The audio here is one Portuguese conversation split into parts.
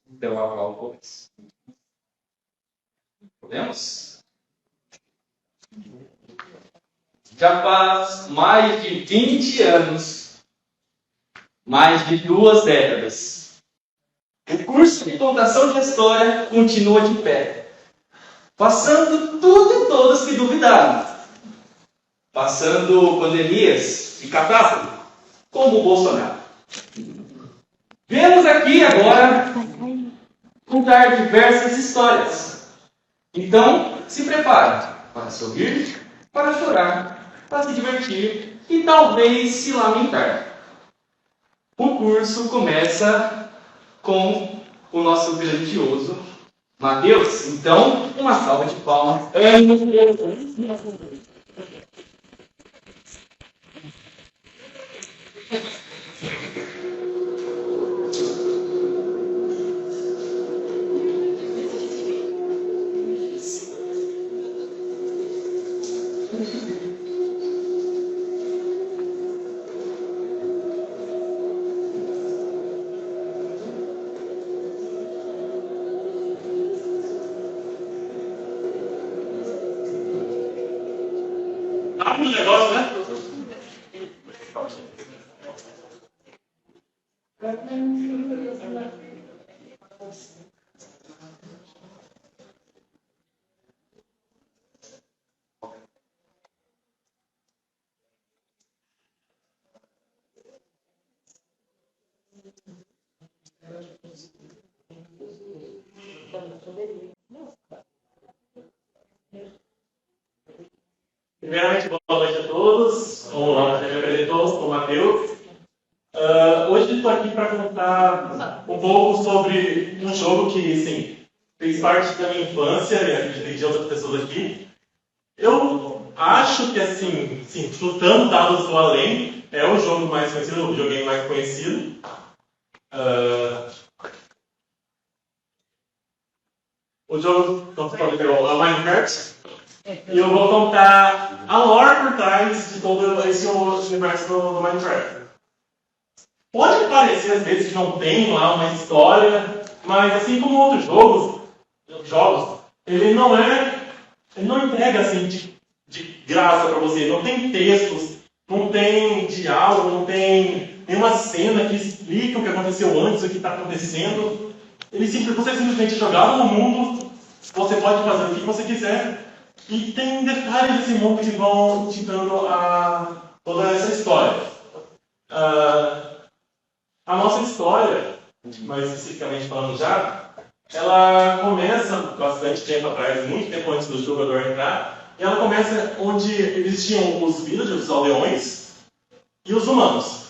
Deu a volta. Podemos? Já faz mais de 20 anos, mais de 2 décadas, o curso de Contação de História continua de pé, passando tudo e todos que duvidaram, passando pandemias e catástrofe, como o Bolsonaro. Vemos aqui agora contar diversas histórias. Então, se prepare para sorrir, para chorar, para se divertir e talvez se lamentar. O curso começa com o nosso grandioso Mateus. Então, uma salva de palmas. Um negócio, né? Primeiramente, boa noite a todos. Como o Ronald já me apresentou, sou o Mateus. Hoje estou aqui para contar um pouco sobre um jogo que, sim, fez parte da minha infância e acredito de outras pessoas aqui. Eu acho que, assim, sim, chutando dados do além, é o jogo mais conhecido, o videogame mais conhecido. O jogo, como você falou, é o Minecraft. E eu vou contar a lore por trás de todo esse universo do Minecraft. Pode parecer, às vezes, que não tem lá uma história, mas assim como outros jogos, ele não entrega assim de graça para você. Não tem textos, não tem diálogo, não tem nenhuma cena que explique o que aconteceu antes, o que está acontecendo. Você simplesmente jogar no mundo, você pode fazer o que você quiser. E tem detalhes desse mundo que vão te dando toda essa história. A nossa história, mais especificamente falando já, ela começa bastante tempo atrás, muito tempo antes do jogador entrar, e ela começa onde existiam os villagers, os aldeões, e os humanos.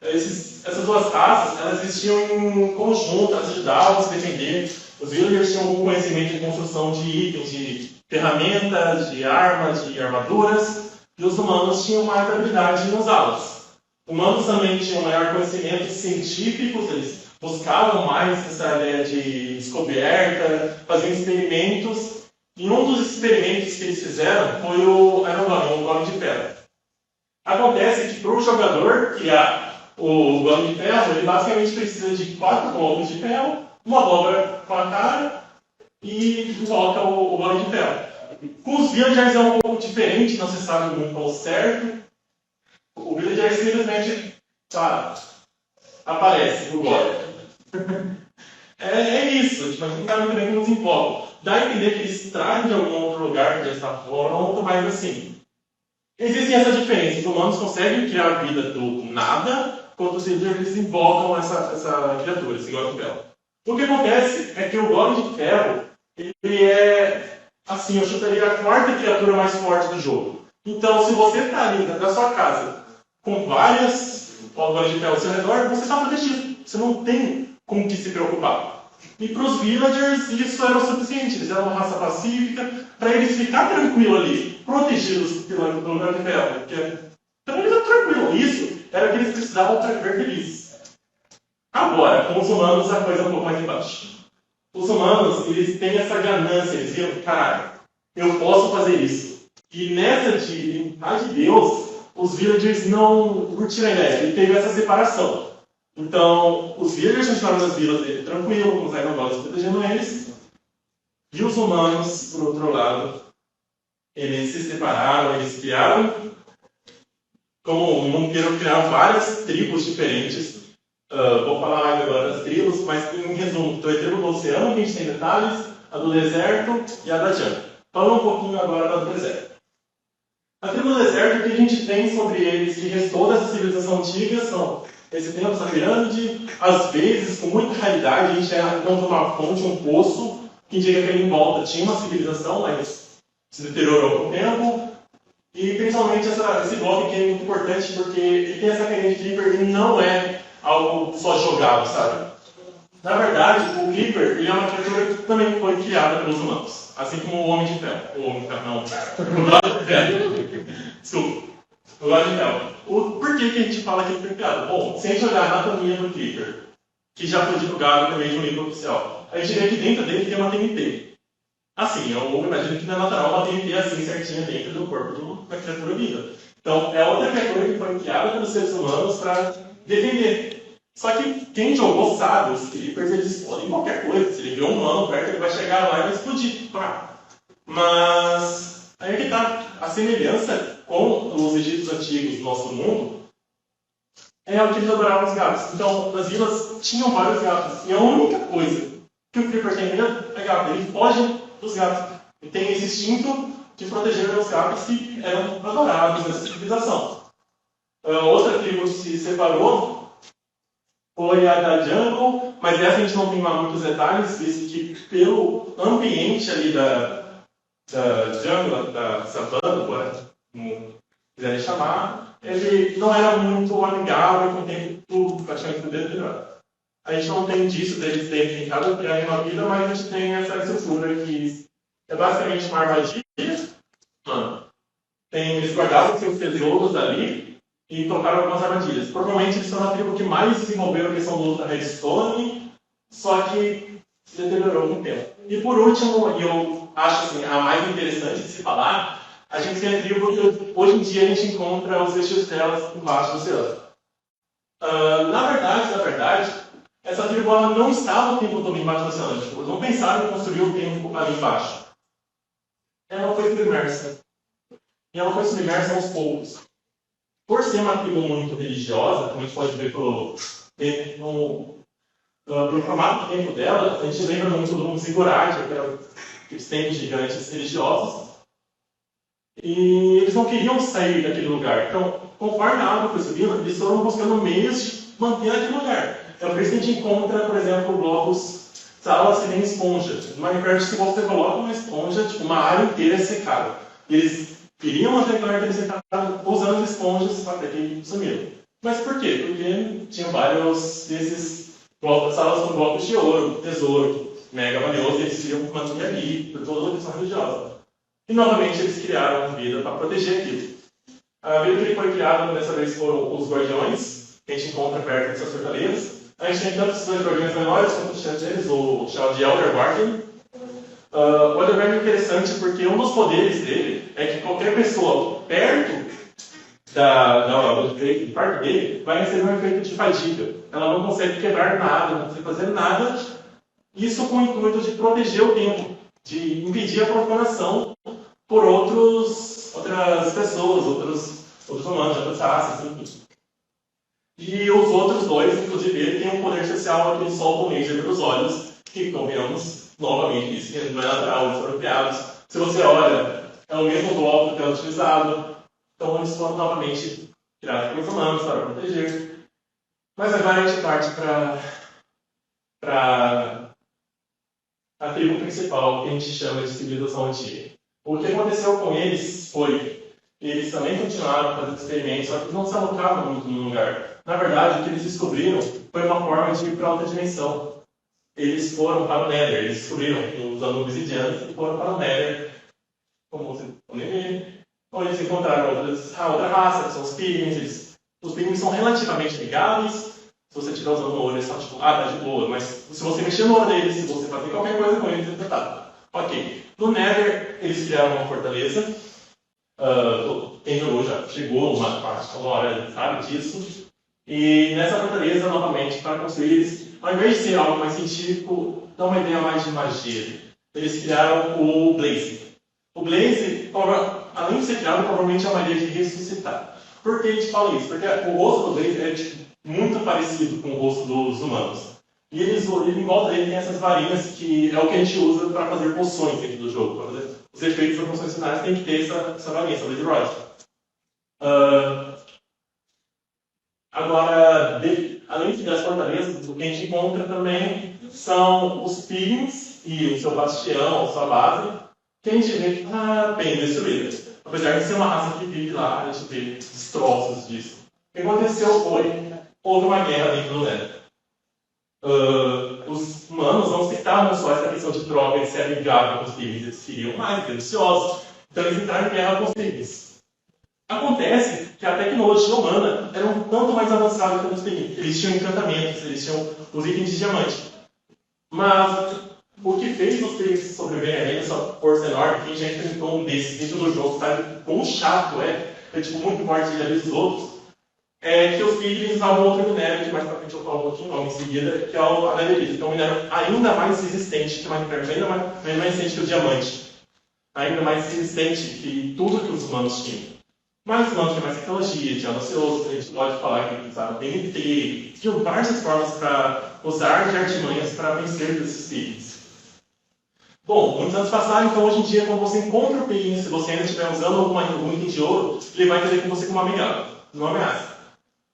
Essas duas raças, elas existiam em conjunto, elas ajudavam a se defender. Os villagers tinham algum conhecimento de construção de itens, de ferramentas, de armas, de armaduras, e os humanos tinham mais habilidade em usá-las. Humanos também tinham maior conhecimento científico, eles buscavam mais essa ideia de descoberta, faziam experimentos. E um dos experimentos que eles fizeram foi o golem de ferro. Acontece que para o jogador criar o golem de ferro, ele basicamente precisa de 4 blocos de ferro, uma dobra com a cara e coloca o golem de ferro. Com os villagers é um pouco diferente, não se sabe muito ao certo. O villager simplesmente aparece no golem. É isso, tipo, a gente não sabe muito bem como desenvolve. Dá a entender que eles trazem de algum outro lugar que já está pronto, mas assim, existem essas diferenças. Os humanos conseguem criar a vida do nada, quando os villagers invocam essa criatura, esse golem de ferro. O que acontece é que o golem de ferro, ele é, assim, eu chutaria a 4ª criatura mais forte do jogo. Então, se você está ali na sua casa com várias golems de ferro ao seu redor, você está protegido. Você não tem com que se preocupar. E para os villagers, isso era o suficiente. Eles eram uma raça pacífica, para eles ficar tranquilos ali, protegidos pelo golem de ferro. Porque para eles era tranquilo. Isso era o que eles precisavam para viver felizes. Agora, com os humanos, a coisa é um pouco mais embaixo. os humanos, eles têm essa ganância, eles viram, caralho, eu posso fazer isso. E nessa de Deus, os villagers não curtiram a ideia, ele teve essa separação. Então, os villagers continuaram nas vilas dele tranquilo, com os Aerogods protegendo eles, e os humanos, por outro lado, eles se separaram, eles criaram, como o Monteiro criaram várias tribos diferentes. Vou falar mais agora das tribos, mas em resumo, então, a tribo do oceano, que a gente tem detalhes, a do deserto e a da jungle. Falando um pouquinho agora da do deserto. A tribo do deserto, o que a gente tem sobre eles que restou dessa civilização antiga são esse templo, essa pirâmide, às vezes, com muita raridade, a gente encontra uma fonte, um poço, que indica que ali em volta tinha uma civilização, mas se deteriorou com o tempo. E principalmente esse bloco que é muito importante porque ele tem essa carinha de Creeper e não é algo só jogado, sabe? Na verdade, o Creeper ele é uma criatura que também foi criada pelos humanos. Assim como o Homem de Ferro. O Homem de Ferro, não. O God de Ferro. Desculpa. O God de Ferro. Por que a gente fala que ele foi criado? Bom, se a gente olhar a anatomia do Creeper, que já foi divulgado também de um livro oficial, a gente vê que dentro dele tem uma TNT. Assim, eu imagino que não é natural uma TNT assim certinha dentro do corpo da criatura viva. Então, é outra criatura que foi criada pelos seres humanos para defender. Só que quem jogou sabe, os Creepers eles explodem qualquer coisa. Se ele vê um humano perto, ele vai chegar lá e vai explodir. Pá. Mas aí é que está a semelhança com os egípcios antigos do nosso mundo. É o que eles adoravam os gatos. Então, nas vilas tinham vários gatos. E a única coisa que o Creeper tem medo é gato. Ele foge dos gatos. Ele tem esse instinto de proteger os gatos que eram adorados nessa civilização. Outra tribo que se separou foi a da Jungle, mas essa a gente não tem lá muitos detalhes, visto que pelo ambiente ali da Jungle, da savana, como quiserem chamar, ele não era muito amigável, com o tempo tudo praticamente deteriorado. A gente não tem disso deles terem tentado criar uma vida, mas a gente tem essa estrutura que é basicamente uma armadilha. Eles guardavam seus tesouros ali e colocaram algumas armadilhas. Provavelmente eles são a tribo que mais desenvolveram a questão do uso da redstone, só que se deteriorou com o tempo. E por último, e eu acho assim, a mais interessante de se falar, a gente tem a tribo que hoje em dia a gente encontra os vestígios delas embaixo do oceano. Na verdade, essa tribo não estava o tempo todo embaixo do oceano. Tipo, não pensaram em construir o templo ali embaixo. Ela foi submersa. E ela foi submersa aos poucos. Por ser uma tribo muito religiosa, como a gente pode ver pelo formato do templo dela, a gente lembra muito do Ziggurat, aqueles templos gigantes religiosos. E eles não queriam sair daquele lugar. Então, conforme a água foi subindo, eles foram buscando meios de manter aquele lugar. É por isso que a gente encontra, por exemplo, blocos, salas que tem esponja. No Minecraft, se você coloca uma esponja, tipo, uma área inteira é secada. Eles queriam manter aquela área secada usando as esponjas para que sumiram. Mas por quê? Porque tinha vários desses blocos, salas com blocos de ouro, tesouro, mega valioso, e eles queriam manter ali, por toda a questão religiosa. E novamente eles criaram uma vida para proteger aquilo. A vida que foi criada dessa vez foram os guardiões, que a gente encontra perto dessas fortalezas. A gente tem tanto os dois guardiões menores quanto os chefe deles, o chamado de Elder Guardian. O Elder Guardian é interessante porque um dos poderes dele é que qualquer pessoa perto do parque dele vai receber um efeito de fadiga. Ela não consegue quebrar nada, não consegue fazer nada. Isso com o intuito de proteger o templo, de impedir a profanação por outras pessoas, outros humanos, outras raças, enfim. E os outros dois, inclusive ele, tem um poder especial que eles soltam laser pelos olhos, que convenhamos novamente, isso que não é natural, eles foram criados. Se você olha, é o mesmo bloco que é utilizado, então eles foram novamente criados pelos humanos para proteger. Mas agora a gente parte para a tribo principal, que a gente chama de civilização antiga. O que aconteceu com eles foi que eles também continuaram fazendo experimentos, só que não se alocavam muito no lugar. Na verdade, o que eles descobriram foi uma forma de ir para outra dimensão. Eles foram para o Nether, eles descobriram usando obsidianas e foram para o Nether, como você pode ver, onde eles encontraram outra raça, que são os Pygmies. Os Pygmies são relativamente amigáveis, Se você estiver usando o olho, eles falam, tipo, tá de boa. Mas se você mexer no olho deles, se você fazer qualquer coisa com eles, tá. Ok. No Nether, eles criaram uma fortaleza. Quem jogou já chegou uma hora, sabe disso. E nessa fortaleza, novamente, para construir, eles, ao invés de ser algo mais científico, dá uma ideia mais de magia. Eles criaram o Blaze. O Blaze, além de ser criado, provavelmente é uma maneira de ressuscitar. Por que a gente fala isso? Porque o rosto do Blaze é muito parecido com o rosto dos humanos. E em volta dele tem essas varinhas que é o que a gente usa para fazer poções dentro do jogo. Para fazer os efeitos das poções finais tem que ter essa varinha, essa Blaze Rod. Agora, além das fortalezas, o que a gente encontra também são os piglins e o seu bastião, a sua base, que a gente vê que está bem destruída. Apesar de ser uma raça que vive lá, a gente vê destroços disso. O que aconteceu foi, houve uma guerra dentro do Nether. Os humanos não aceitavam só essa questão de troca, eles se amigavam com os piglins, eles queriam mais, deliciosos. Então eles entraram em guerra com os piglins. Acontece que a tecnologia humana era um tanto mais avançada que os piglins. Eles tinham encantamentos, eles tinham os itens de diamante. Mas o que fez os piglins sobreviverem a essa força enorme, quem já enfrentou um desses dentro do jogo, sabe quão chato é tipo muito forte de dos outros, é que os piglins usavam outro minério, que mais pra frente eu falo um pouquinho logo em seguida, que é a netherite, que é um minério ainda mais resistente que o Minecraft, ainda mais resistente que o diamante, ainda mais resistente que tudo que os humanos tinham. Mas os humanos têm mais tecnologia, tinha ocioso, a gente pode falar que usaram DNT, tinham várias formas para usar de artimanhas para vencer esses piglins. Bom, muitos anos passaram, então hoje em dia, quando você encontra o piglin, se você ainda estiver usando algum item de ouro, ele vai entender com você como amigável, não ameaça.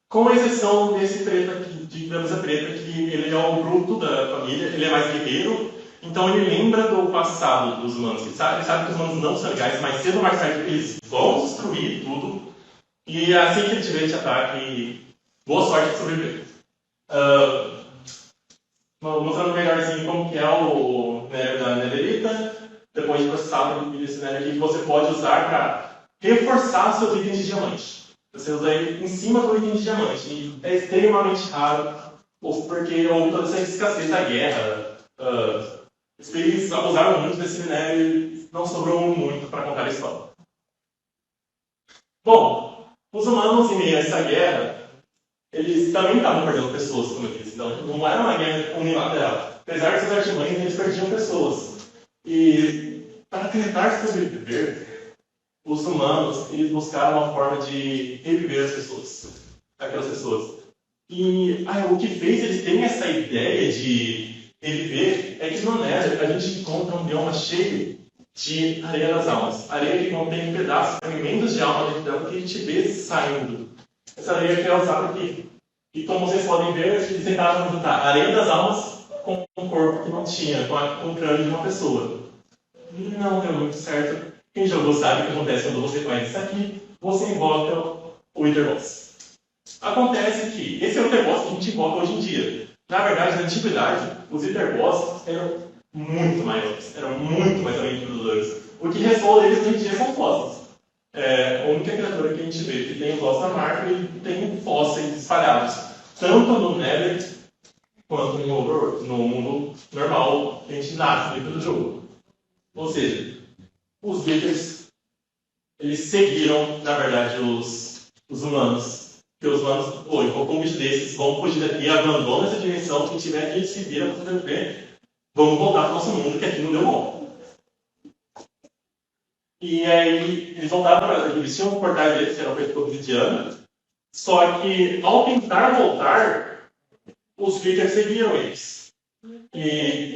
Com exceção desse preta aqui, de camisa preta, que ele é o bruto da família, ele é mais guerreiro, então ele lembra do passado dos humanos. Ele sabe que os humanos não são legais, mas cedo ou mais tarde eles vão destruir tudo. E assim que ele tiver esse ataque, boa sorte de sobreviver. Mostrando melhorzinho como que é o Nether da Netherita, depois de processar esse Nether aqui, que você pode usar para reforçar seus itens de diamante. Você usa ele em cima do item de diamante. E é extremamente raro, porque houve toda essa escassez da guerra. Eles abusaram muito desse minério e não sobrou muito para contar a história. Bom, os humanos, em meio a essa guerra, eles também estavam perdendo pessoas, como eu disse. Então, não era uma guerra unilateral. Apesar de ser artimanhas, eles perdiam pessoas. E, para tentar sobreviver, os humanos, eles buscaram uma forma de reviver as pessoas, aquelas pessoas. E o que fez eles terem essa ideia de reviver é que no Nether a gente encontra um bioma cheio de areia das almas. Areia que contém pedaços, fragmentos de alma dentro dela que a gente vê saindo. Essa areia que é usada aqui. E como vocês podem ver, eles tentaram juntar a areia das almas com um corpo que não tinha, com o crânio de uma pessoa. Não deu muito certo. Quem jogou sabe o que acontece quando você faz isso aqui, você invoca o Wither Boss. Acontece que esse é o Wither Boss que a gente invoca hoje em dia. Na verdade, na antiguidade, os Wither Boss eram muito maiores, eram muito mais aventuradores. O que restou deles hoje em dia são fósseis. A única criatura que a gente vê que tem os ossos na marca e tem fósseis espalhados, tanto no Nether quanto no mundo normal que a gente nasce dentro do jogo. Ou seja, os Withers, eles seguiram, na verdade, os humanos. Porque os humanos, invocou um bicho desses, vão fugir daqui, abandonam essa dimensão, quem tiver aqui se vira para sobreviver, vamos voltar para o nosso mundo, que aqui não deu bom. E aí, eles voltaram, eles tinham um portais deles, que eram feitos por obsidiana, só que, ao tentar voltar, os Withers seguiram eles. E,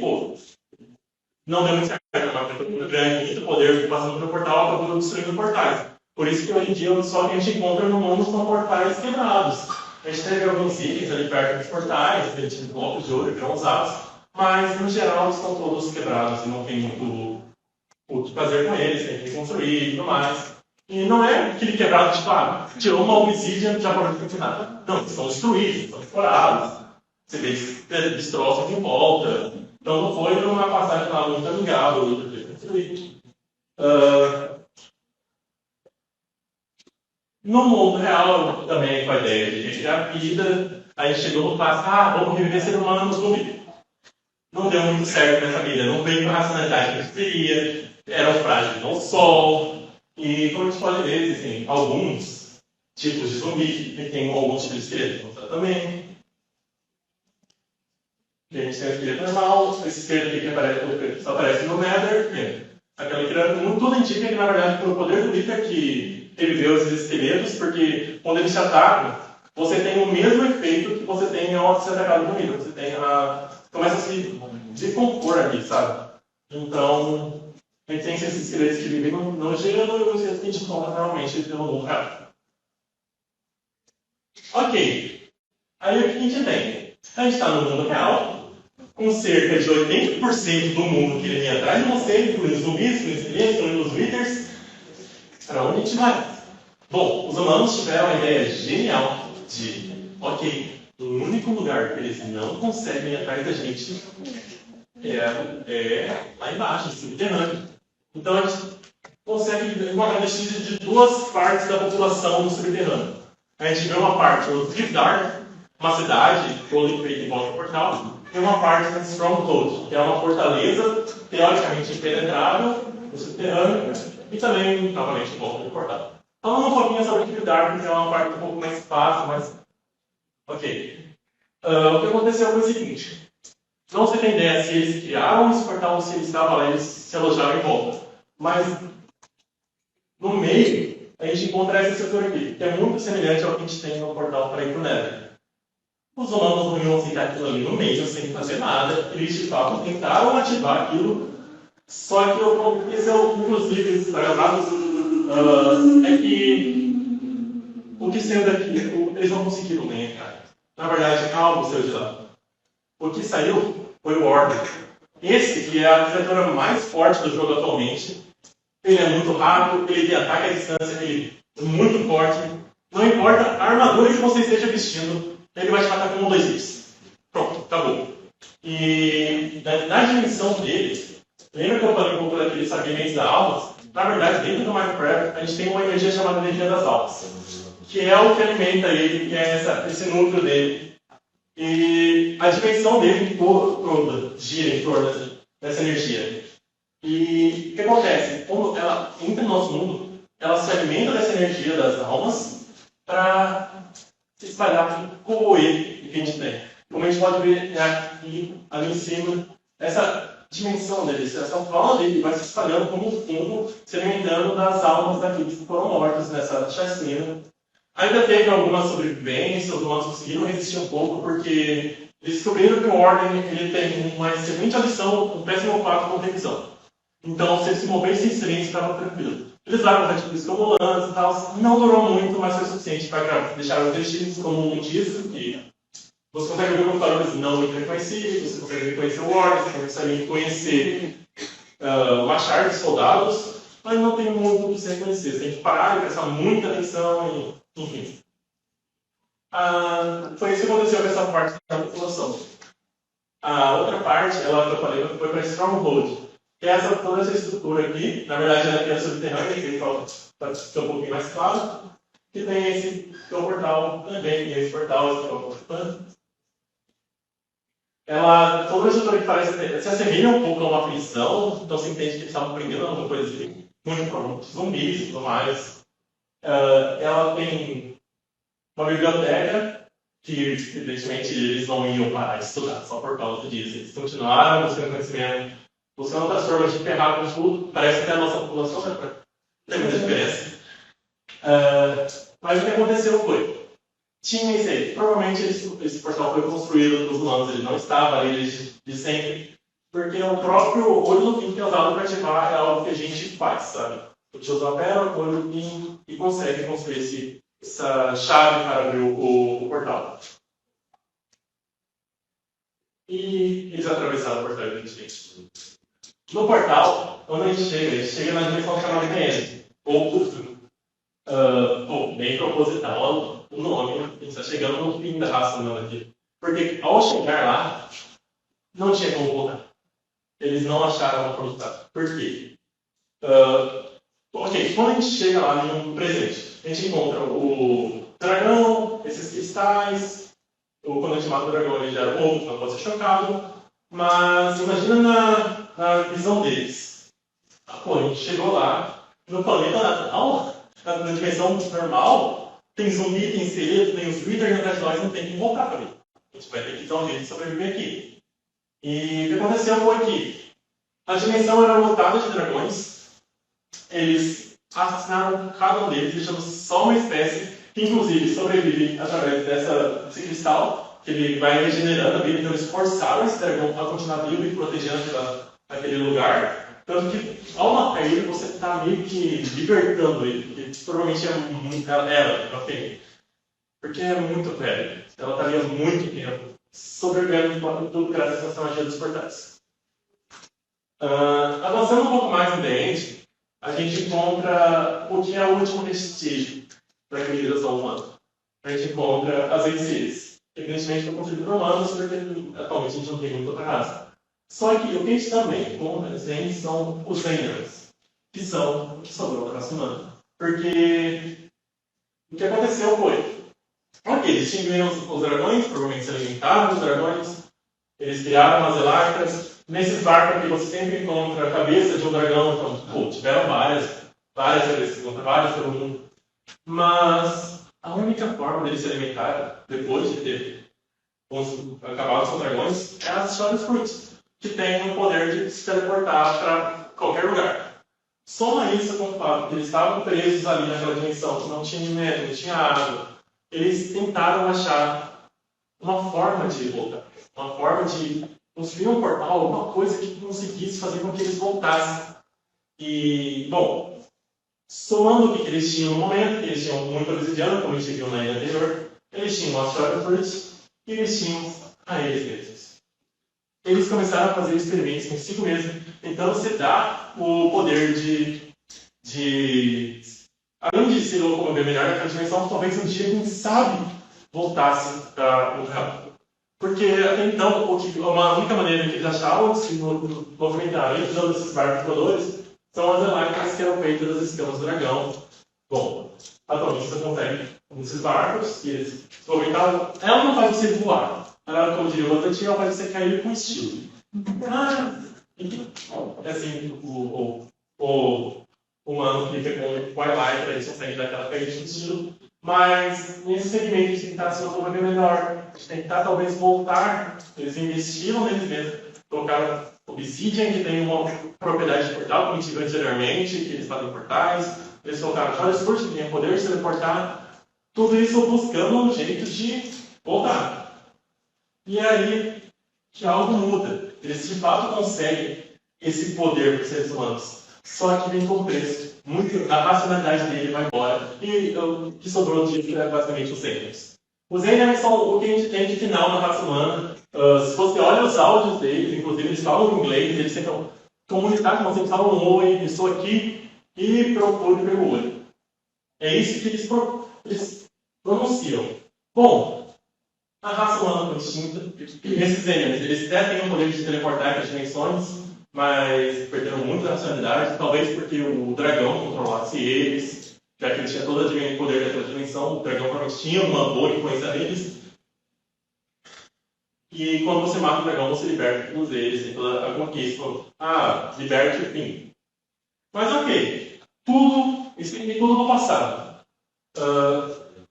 não deu muito certo, uma criatura grande, muito poder, passando pelo portal, acabou destruindo portais. Por isso que hoje em dia só que a gente encontra no mundo são portais quebrados. A gente teve alguns itens ali perto dos portais, a gente blocos de ouro que eram usados, mas no geral estão todos quebrados e não tem muito o que fazer com eles, tem que reconstruir e tudo mais. E não é aquele quebrado tipo, tirou uma obsidian e já parou de funcionar. Não, eles estão destruídos, estão decorados. Você vê destroços em volta. Então não foi uma passagem lá muito amigável, no mundo real também com a ideia de recriar a vida, a gente chegou no passo, vamos reviver ser humano no zumbi. Não deu muito certo nessa família, não veio com a racionalidade que a gente queria, eram frágeis ao sol, e como a gente pode ver, existem alguns tipos de zumbi que tem alguns tipos de esqueleto também. E a gente tem o esqueleto normal, esse esqueleto aqui que só aparece no Nether, aquela criatura, tudo indica que na verdade pelo poder do Wither que reviveu esses esqueletos, porque quando eles te atacam, você tem o mesmo efeito que você tem ao ser atacado no Wither. Você tem começa a se decompor ali, sabe? Então, a gente tem esses esqueletos que vivem no gelo e os esqueletos que a gente encontra normalmente pelo mundo real. Ok. Aí o que a gente tem? A gente está no mundo real, com cerca de 80% do mundo que ele vem atrás de você, incluindo os zumbis, incluindo os esqueletos, incluindo os withers. Para onde a gente vai? Bom, os humanos tiveram a ideia genial de, ok, o único lugar que eles não conseguem ir atrás da gente é lá embaixo, no subterrâneo. Então a gente consegue encontrar vestígios de duas partes da população no subterrâneo. A gente vê uma parte no Gridar, uma cidade toda feita em volta do portal, e uma parte na Stronghold, que é uma fortaleza teoricamente impenetrável no subterrâneo, e também, novamente, em volta do portal. Falando um pouquinho sobre o Gridar, porque é uma parte um pouco mais fácil, mas... Ok. O que aconteceu foi o seguinte. Não se tem ideia se eles criaram esse portal ou se eles estavam lá e eles se alojaram em volta. Mas, no meio, a gente encontra esse setor aqui, que é muito semelhante ao que a gente tem no portal para ir para o Nether. Os humanos não iam aceitar aquilo ali no meio, sem fazer nada. Eles, de fato, tentaram ativar aquilo. Só que o que aconteceu, inclusive, esses gravados, é que o que saiu daqui, eles não conseguiram nem entrar. Na verdade, algo saiu de lá. O que saiu foi o Order. Esse, que é a criatura mais forte do jogo atualmente, ele é muito rápido, ele tem ataque à distância, ele é muito forte. Não importa a armadura que você esteja vestindo, ele vai te matar com 1 ou 2 hits. Pronto, acabou. E na dimensão dele, lembra que eu falei um pouco daqueles sabiamentos da alma? Na verdade, dentro do Minecraft, a gente tem uma energia chamada energia das almas, que é o que alimenta ele, que é esse núcleo dele. E a dimensão dele toda gira em torno dessa energia. E o que acontece? Quando ela entra no nosso mundo, ela se alimenta dessa energia das almas para se espalhar como ele que a gente tem. Como a gente pode ver aqui, ali em cima, essa dimensão dele, essa forma dele vai se espalhando como um fungo, se alimentando das almas daqueles que foram mortos nessa chacina. Ainda teve algumas sobrevivências, os humanos conseguiram resistir um pouco, porque eles descobriram que o Ordem ele tem uma excelente adição, um péssimo 4 com revisão. Então, se eles se movessem em silêncio, estava tranquilo. Eles usaram os antigos como lança e tal, não durou muito, mas foi suficiente para deixar os vestígios como um disco, que você consegue ver como valores não muito reconhecidos, você consegue reconhecer o Ordem, você consegue reconhecer uma charge de soldados, mas não tem muito o que se reconhecer. Você tem que parar e prestar muita atenção e... Enfim. Foi isso que aconteceu com essa parte da população. A outra parte, que eu falei, foi para Stronghold, que é toda essa estrutura aqui. Na verdade, ela é subterrânea, que para ficar um pouquinho mais claro. Que tem esse que é o portal também, esse portal que é o portal. Toda a estrutura que parece se assemelha um pouco a uma prisão, então você entende que eles estavam prendendo alguma coisa assim, muito provavelmente zumbis e tudo mais. Ela tem uma biblioteca que, evidentemente, eles não iam parar de estudar só por causa disso. Eles continuaram buscando conhecimento, buscando outras formas de ferrar com tudo. Parece que até a nossa população tem muita diferença. Mas o que aconteceu foi, tinha esse aí. Provavelmente esse portal foi construído pelos humanos, ele não estava ali de sempre, porque o próprio olho do fim que é usado para ativar é algo que a gente faz, sabe? A gente usa a pérola, o olho do fim e consegue construir essa chave para abrir o portal. E eles atravessaram o portal de 20. No portal, quando a gente chega na dimensão chamada TN, ou bem proposital o nome, a gente está chegando no fim da raça humana aqui. Porque ao chegar lá, não tinha como voltar. Eles não acharam uma produção. Por quê? Ok, quando a gente chega lá no presente, a gente encontra o dragão, esses cristais, quando a gente mata o dragão, ele gera um ovo, não pode ser chocado. Mas imagina na visão deles. Pô, a gente chegou lá, no planeta natal, na dimensão normal, tem zumbi, tem sereia, tem os Wither atrás de nós, não tem que voltar pra mim. A gente vai ter que dar um jeito de sobreviver aqui. E o que aconteceu foi que a dimensão era lotada de dragões, eles assassinaram cada um deles, deixando só uma espécie que, inclusive, sobrevive através desse cristal, que ele vai regenerando a vida. Então, eles forçaram esse dragão a continuar vivo e protegendo aquele lugar. Tanto que, ao matar ele, você está meio que libertando ele, porque provavelmente ela tem. Porque é muito velha. Ela estaria muito tempo sobrevivendo tudo graças a essa magia dos portais. Avançando um pouco mais no ambiente, a gente encontra o que é o último vestígio da civilização humana. A gente encontra as Aesiris. Evidentemente, foi construído por humanos, porque atualmente a gente não tem muita outra raça. Só que o que a gente também encontra são os Zenders, que são o que sobrou da raça humana. Porque o que aconteceu foi, ok, eles extinguiram os dragões, provavelmente se alimentaram dos dragões, eles criaram as Elarcas. Nesses barcos aqui você sempre encontra a cabeça de um dragão, então, tiveram várias cabeças, encontra várias pelo mundo. Mas a única forma deles se alimentarem, depois de ter acabado com os dragões, é as Shored Fruits, que têm o poder de se teleportar para qualquer lugar. Soma isso com o fato que eles estavam presos ali naquela dimensão, que não tinha alimento, não tinha água. Eles tentaram achar uma forma de voltar, uma forma de construir um portal, alguma coisa que conseguisse fazer com que eles voltassem. E, bom, somando o que eles tinham no momento, que eles tinham muito obsidiana, como a gente viu na ilha anterior, eles tinham as Shored Fruits e eles tinham a eles mesmos. Eles começaram a fazer experimentos consigo mesmos, tentando se dar o poder além de se locomover melhor naquela dimensão, talvez um dia, quem sabe, voltassem para o campo. Porque até então, a única maneira que eles achavam de se movimentar usando esses barcos voadores são as elágicas que eram feitas das escamas do dragão. Bom, atualmente você consegue nesses barcos, e eles se movimentavam. Ela não faz você voar. Ela, como diria o Atlantinho, ela faz você cair com estilo. É assim, o humano fica com o Twilight, eles conseguem dar aquela caída de estilo. Mas nesse segmento de tentar se locomover melhor, de tentar talvez voltar, eles investiram neles mesmos, colocaram Obsidian, que tem uma propriedade de portal, como a gente viu anteriormente, que eles fazem portais, eles colocaram Shored Fruits, que tem o poder de se teleportar, tudo isso buscando um jeito de voltar. E aí que algo muda. Eles de fato conseguem esse poder para os seres humanos. Só que vem com preço. A racionalidade dele vai embora. E o que sobrou disso é basicamente os Zenders. Os Zenders são o que a gente tem de final na raça humana. Se você olha os áudios deles, inclusive eles falam inglês, eles tentam comunicar com você, eles falam um oi, estou aqui, e procure pelo olho. É isso que eles pronunciam. Bom, a raça humana foi extinta. Esses Zenders, eles até têm o poder de se teleportar entre as dimensões, mas perderam muito da racionalidade, talvez porque o dragão controlasse eles, já que ele tinha todo o poder daquela dimensão, o dragão provavelmente tinha uma boa influência neles. E quando você mata o dragão, você liberta todos eles, tem toda a conquista. Liberte o fim. Mas ok, expliquei tudo no passado.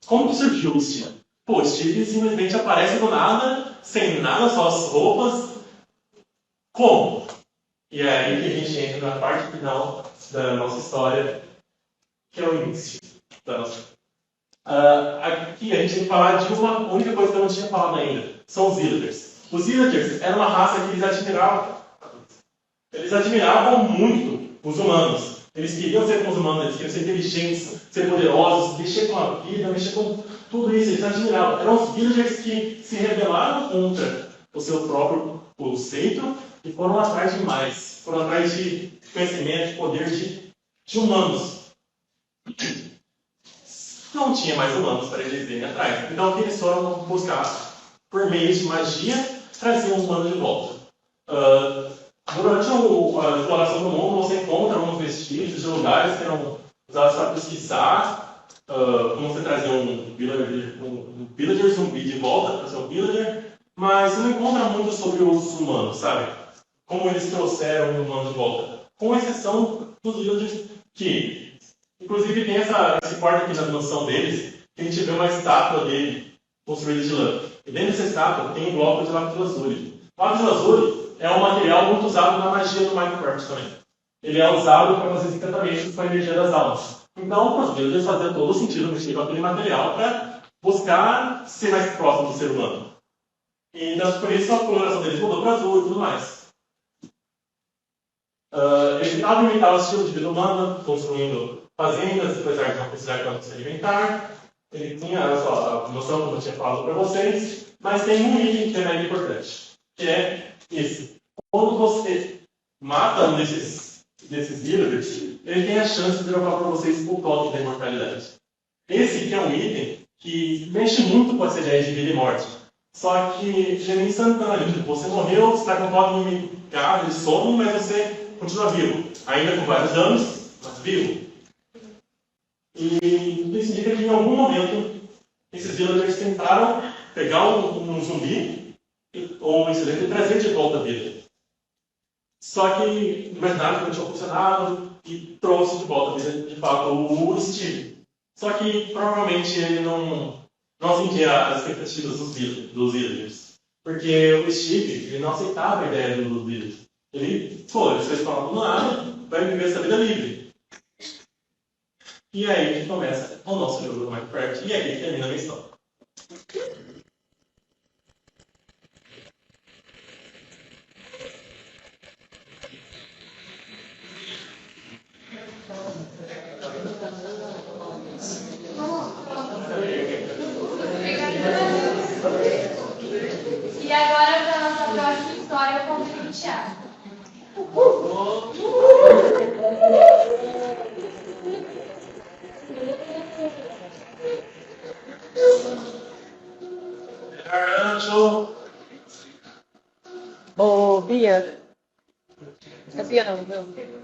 Como que surgiu o Steve? O Steve simplesmente aparece do nada, sem nada, só as roupas. Como? E é aí que a gente entra na parte final da nossa história, que é o início da nossa. Aqui a gente tem que falar de uma única coisa que eu não tinha falado ainda. São os Villagers. Os Villagers eram uma raça que eles admiravam. Eles admiravam muito os humanos. Eles queriam ser como os humanos, eles queriam ser inteligentes, ser poderosos, mexer com a vida, mexer com tudo isso. Eles admiravam. Eram os Villagers que se rebelaram contra o seu próprio conceito e foram atrás de mais. Foram atrás de conhecimento, de poder de humanos. Não tinha mais humanos para eles irem atrás. Então o que eles foram buscar? Por meio de magia, traziam os humanos de volta. Durante a exploração do mundo, você encontra alguns vestígios de lugares que eram usados para pesquisar como você trazer um villager zumbi de volta para ser um villager, mas você não encontra muito sobre os humanos, sabe? Como eles trouxeram o humano de volta. Com exceção dos villagers que, inclusive, tem esse quarto aqui na mansão deles, que a gente vê uma estátua dele construída de lã. E dentro dessa estátua tem um bloco de lápis lazuli. O lápis lazuli é um material muito usado na magia do Minecraft também. Ele é usado para fazer encantamentos com a energia das almas. Então, para os villagers fazia todo o sentido mexer com aquele material para buscar ser mais próximo do ser humano. E então, por isso a coloração deles mudou para azul e tudo mais. Ele tentava imitar o estilo de vida humana, construindo fazendas, apesar de não precisar tanto se alimentar. Ele tinha a noção, como eu tinha falado para vocês, mas tem um item que é mega importante, que é esse. Quando você mata um desses villagers, ele tem a chance de dropar para vocês o toque da imortalidade. Esse aqui é um item que mexe muito com essa ideia de vida e morte. Só que ele é instantâneo. Você morreu, você está com toque limitado de sono, mas você continua vivo. Ainda com vários danos, mas vivo. E isso indica que em algum momento esses villagers tentaram pegar um zumbi ou um incidente e trazer de volta a vida. Só que imaginaram que não tinha funcionado e trouxe de volta a vida, de fato, o Steve. Só que provavelmente ele não sentia as expectativas dos villagers. Porque o Steve ele não aceitava a ideia dos villagers. Ele foi falando do nada, vai viver essa vida livre. E aí a gente começa o nosso jogo do Minecraft e aí termina a missão. E agora, para a nossa próxima história, eu convido o Thiago. Ô, Bia. É Bia não, viu?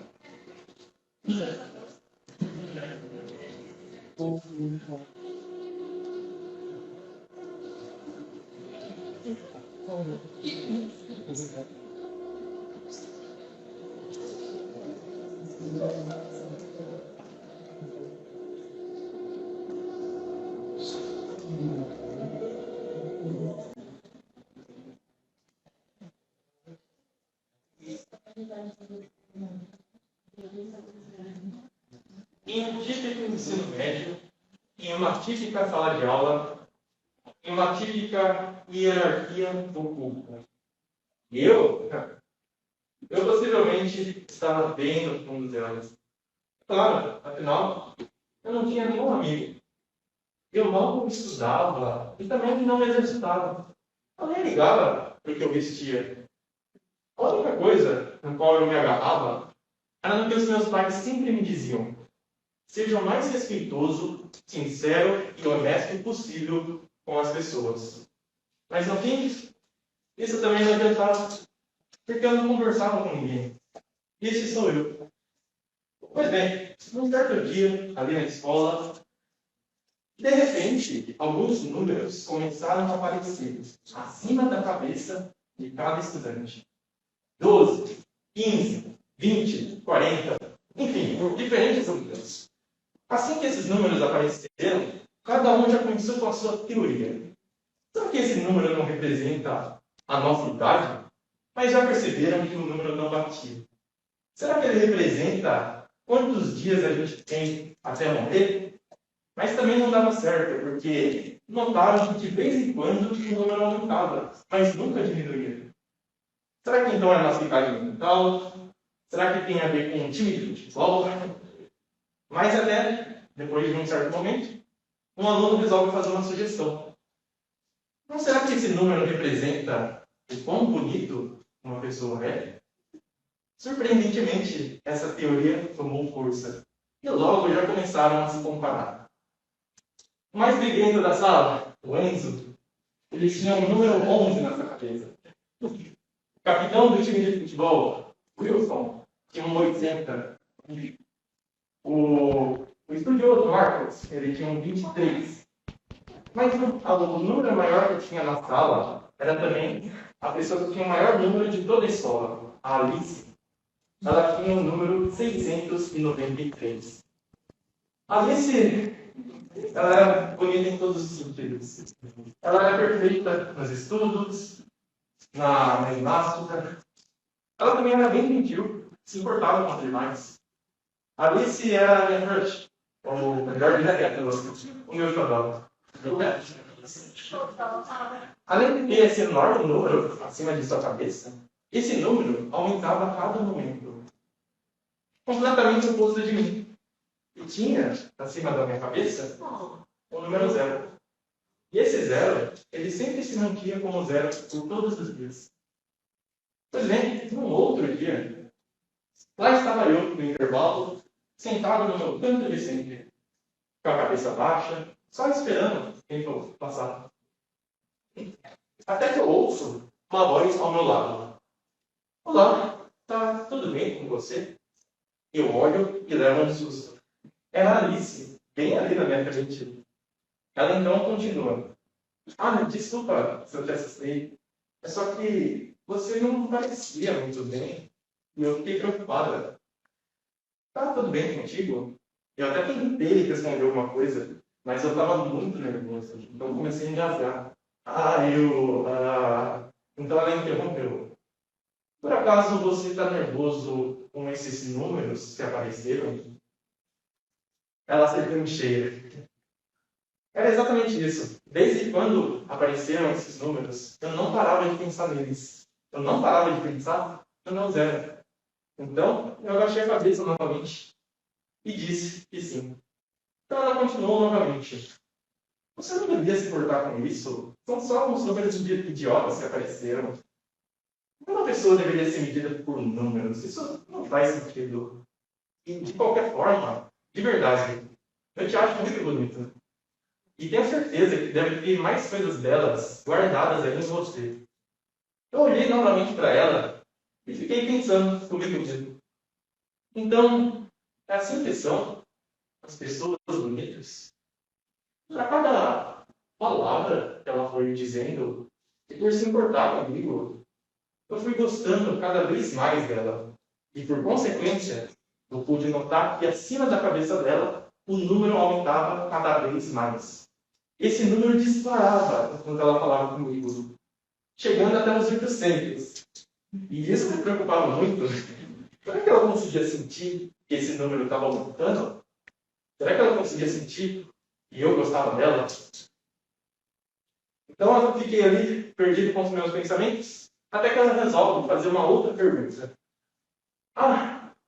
Em um típico ensino médio, em uma típica sala de aula, em uma típica hierarquia do culto. Eu possivelmente estava bem no fundo delas. Claro, afinal, eu não tinha nenhum amigo. Eu mal estudava e também não me exercitava. Eu nem ligava porque eu vestia. A única coisa na qual eu me agarrava era no que os meus pais sempre me diziam. Seja o mais respeitoso, sincero e honesto possível com as pessoas. Mas no fim, isso também não adiantava, porque eu não conversava com ninguém. Esse sou eu. Pois bem, num certo dia, ali na escola, de repente, alguns números começaram a aparecer acima da cabeça de cada estudante. 12, 15, 20, 40, enfim, diferentes números. Assim que esses números apareceram, cada um já começou com a sua teoria. Será que esse número não representa a nossa idade? Mas já perceberam que o número não batia. Será que ele representa quantos dias a gente tem até morrer? Mas também não dava certo, porque notaram que de vez em quando o número aumentava, mas nunca diminuía. Será que então é a nossa idade mental? Será que tem a ver com um time de futebol? Mas até, depois de um certo momento, um aluno resolve fazer uma sugestão. Não será que esse número representa o quão bonito uma pessoa é? Surpreendentemente, essa teoria tomou força. E logo já começaram a se comparar. O mais briguento da sala, o Enzo, ele tinha o número 11 na sua cabeça. O capitão do time de futebol, Wilson, tinha um 80. O O estudioso Marcos, ele tinha um 23. Mas o número maior que tinha na sala era também a pessoa que tinha o maior número de toda a escola, a Alice. Ela tinha o número 693. A Alice, ela era bonita em todos os sentidos. Ela era perfeita nos estudos, na ginástica. Ela também era bem gentil, se importava com os demais. A Alice era a minha crush, ou melhor dizendo, o meu xodó. Além de ter esse enorme número acima de sua cabeça, esse número aumentava a cada momento. Completamente oposto de mim. E tinha, acima da minha cabeça, o número 0. E esse 0, ele sempre se mantinha como 0 por todos os dias. Pois bem, num outro dia, lá estava eu, no intervalo, sentado no meu canto de sempre, com a cabeça baixa, só esperando quem fosse passar. Até que eu ouço uma voz ao meu lado. Olá, tá tudo bem com você? Eu olho e levo um susto. Era a Alice, bem ali na minha frente. Ela então continua. Desculpa se eu te assustei. É só que você não parecia muito bem. E eu fiquei preocupada. Tá tudo bem contigo? Eu até tentei responder alguma coisa, mas eu estava muito nervoso. Então eu comecei a engasgar. Então ela interrompeu. Por acaso você está nervoso com esses números que apareceram? Ela acertou em cheio. Era exatamente isso. Desde quando apareceram esses números, eu não parava de pensar neles. Eu não parava de pensar no meu 0. Então, eu abaixei a cabeça novamente e disse que sim. Então ela continuou novamente. Você não devia se importar com isso? São só uns números idiotas que apareceram. Uma pessoa deveria ser medida por números. Isso não faz sentido. E, de qualquer forma, de verdade, eu te acho muito bonito. E tenho certeza que deve ter mais coisas delas guardadas aí em você. Eu olhei novamente para ela e fiquei pensando comigo mesmo. Então, é assim que são as pessoas bonitas. Para cada palavra que ela foi dizendo, e por se importar comigo, eu fui gostando cada vez mais dela. E por consequência, eu pude notar que acima da cabeça dela, o número aumentava cada vez mais. Esse número disparava quando ela falava comigo, chegando até os 800. E isso me preocupava muito. Será que ela conseguia sentir que esse número estava aumentando? Será que ela conseguia sentir que eu gostava dela? Então eu fiquei ali, perdido com os meus pensamentos, até que ela resolve fazer uma outra pergunta.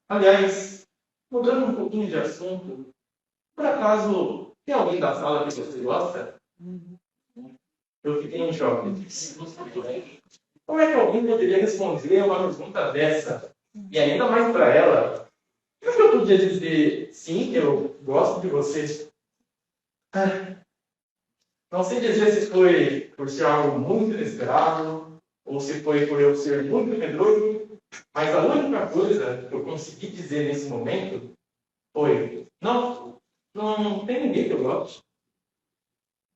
Aliás, mudando um pouquinho de assunto, por acaso tem alguém da sala que você gosta? Eu fiquei em choque. Como é que alguém poderia responder uma pergunta dessa? E ainda mais para ela. Como é que eu podia dizer, sim, eu gosto de você? Não sei dizer se foi por ser algo muito inesperado, ou se foi por eu ser muito medroso, mas a única coisa que eu consegui dizer nesse momento foi, não tem ninguém que eu goste.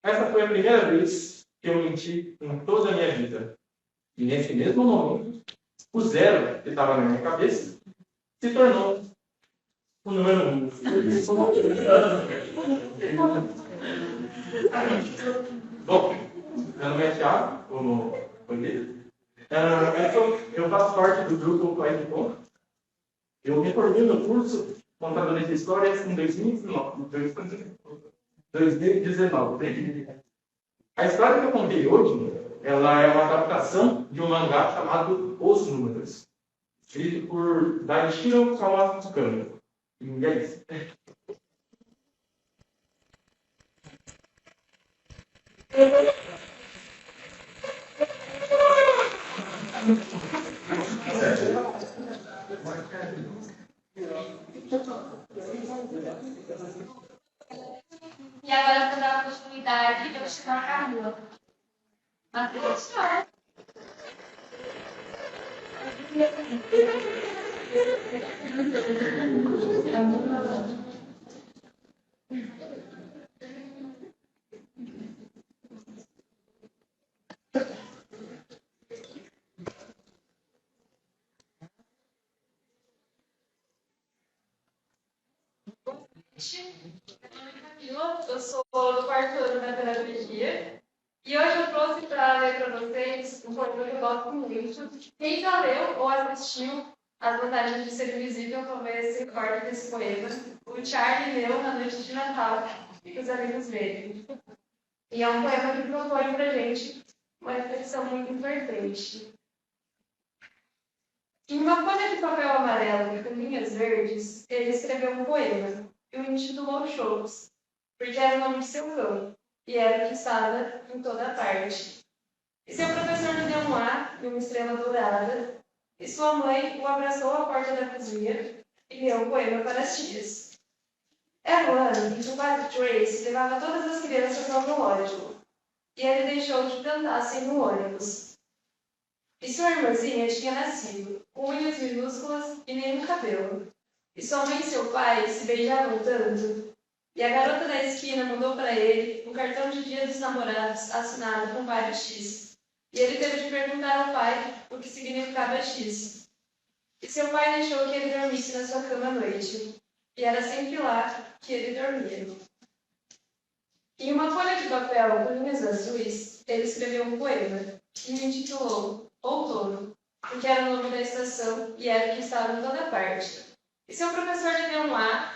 Essa foi a primeira vez que eu menti em toda a minha vida. E nesse mesmo momento, o 0 que estava na minha cabeça se tornou o número 1. Bom, meu nome é Thiago, como foi dito. Eu faço parte do grupo Coelho Ponto. Eu me formei no curso Contadores de Histórias em 2019. A história que eu contei hoje, ela é uma adaptação de um mangá chamado Os Números, escrito por Daishiro Kawakami. E é isso. E agora, para dar continuidade, eu vou chamar a Camila. Matheus, chora. Meu nome é Camila, eu sou do quarto ano da pedagogia e hoje eu trouxe para ler para vocês um poema que eu gosto muito. Quem já leu ou assistiu As Vantagens de Ser Invisível talvez se recorde desse poema. O Charlie leu na noite de Natal e com os amigos dele. E é um poema que propõe para gente uma reflexão muito importante. Em uma folha de papel amarelo com linhas verdes, ele escreveu um poema e o intitulou Chouros, porque era o nome de seu cão e era o que estava em toda parte. E seu professor lhe deu um A e uma estrela dourada, e sua mãe o abraçou à porta da cozinha e leu um poema para as tias. Era o ano em que o padre Tracy levava todas as crianças ao zoológico, e ele deixou que cantassem no ônibus. E sua irmãzinha tinha nascido, com unhas minúsculas e nenhum cabelo. E sua mãe e seu pai se beijavam tanto. E a garota da esquina mandou para ele um cartão de Dia dos Namorados assinado com vários X. E ele teve de perguntar ao pai o que significava X. E seu pai deixou que ele dormisse na sua cama à noite. E era sempre lá que ele dormia. Em uma folha de papel com linhas azuis, ele escreveu um poema e o intitulou Outono, porque era o nome da estação e era o que estava em toda parte. E seu professor lhe deu um A